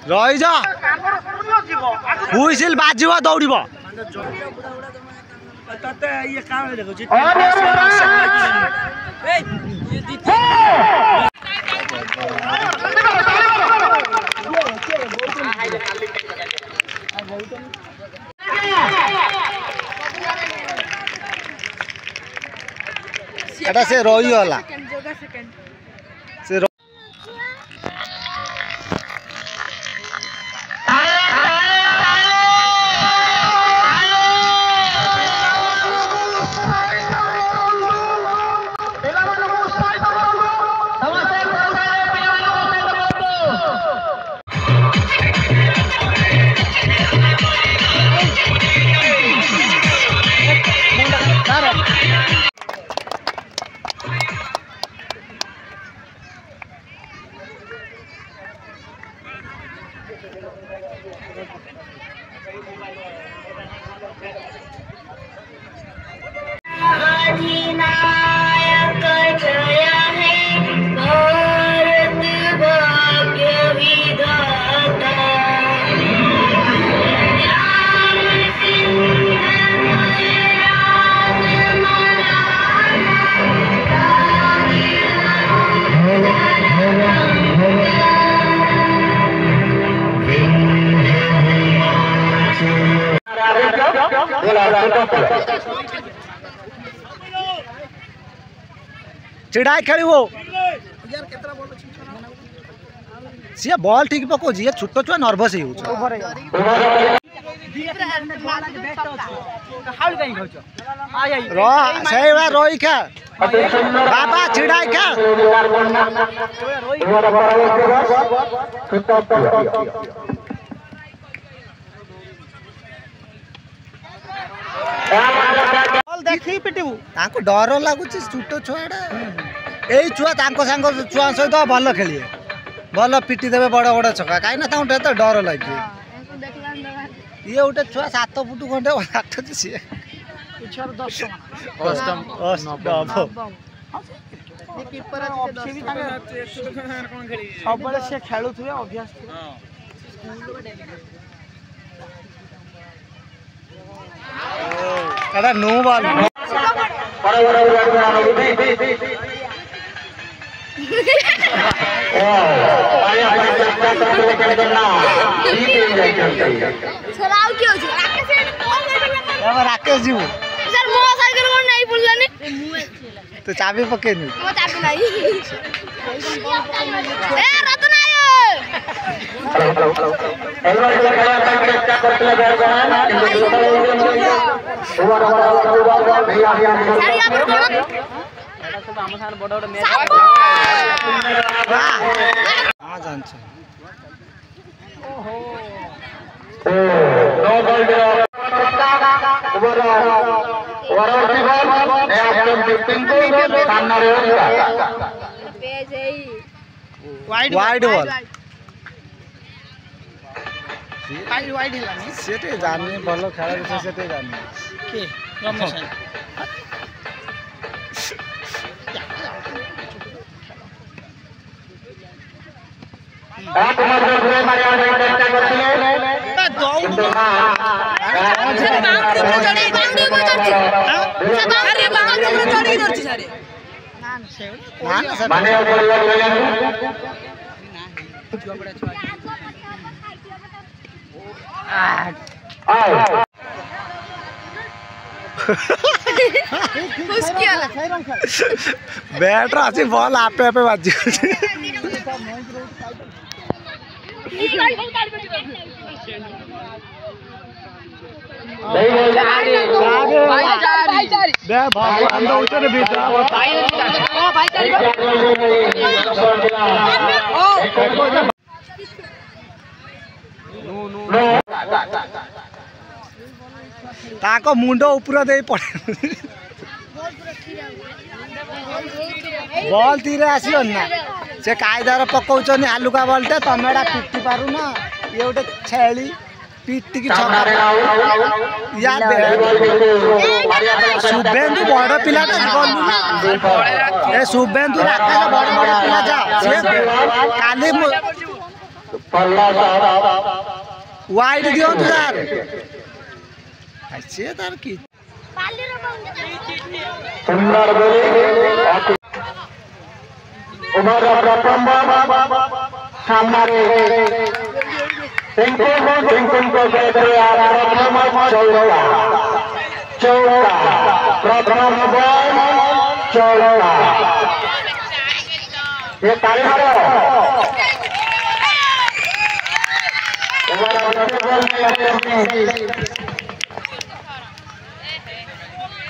रही जा हुइसिल बाजिब दौड़ब एटा से रही गला से चिड़ाई खेल सी बॉल ठीक पको जी छोट छुआ नर्भस रही खा बाबा चिड़ाई खा देखी पिटबू डर लगुच छोट छुआटा यही छुआ सांग छुआ सहित भल खेलिए भल पिटी देवे बड़ बड़ छका कहीं तो डर लगे ये गोटे छुआ 7 फुट खंडे आठुच सी सब खेलुवे अभ्यास नो बॉल राकेश जी तो चाबी पकेनी वाइड बॉल वाइड सेटे जानी भल खेल विषय सेटे जानी के रमेश बैट आसी बॉल आपे आपे बाजी दे भगवान दौचन बिदा ताको मुंडो ऊपर दे पड़े बॉल तीरे आसियो ना से कायदार पकाउछनी आलुका बॉलटे तमेडा पिटी पारु ना ये गोटे छेली पिटी की छक्का याद शुभेन्दु बड़ पिलाटा गलु ए शुभेन्दु राकेश बड़ बड़ पिला जा से काली वाइड दियो तू यार अच्छे तार की सुंदर बोली उमर प्रथम सामने टिंकुन को कहते प्रथम चौड़ा प्रथम बॉल चौड़ा ये ताली मारो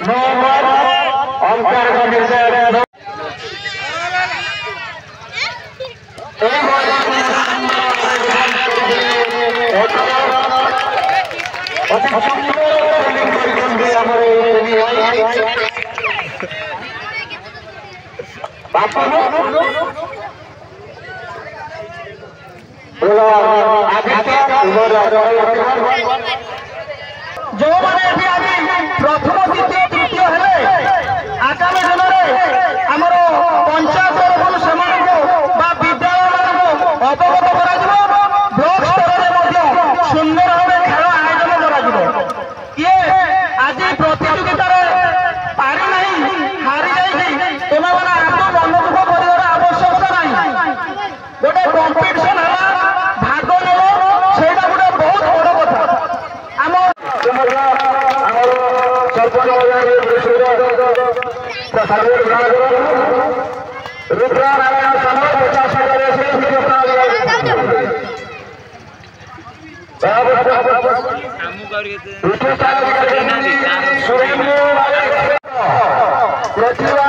नंबर अंतर का निर्णय जो मैंने प्रथम द्वितीय तृतीय है आगामी दिन में आमर पंचायत तरफ से विद्यालय अवगत कर ब्लॉक स्तर में सुंदर भाव खेल आयोजन कर ये आज प्रतियोगिता पारी नहीं हारी जाइए तुम मैंने आगे मन दुख कर आवश्यकता नहीं गोटे कंपिटिशन है भाग नेब से गोटे बहुत बड़ कथा आम प्रतिभा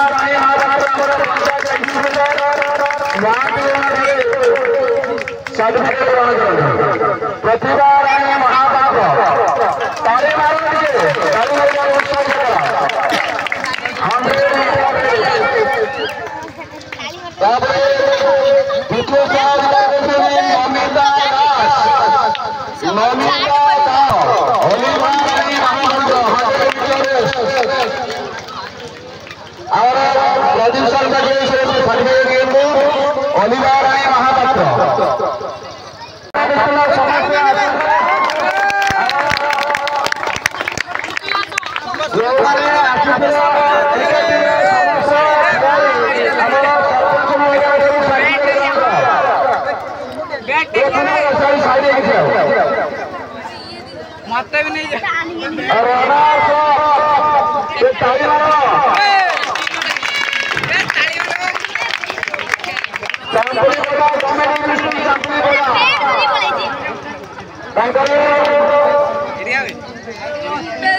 मत भी नहीं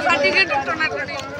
सर्टिफिकेट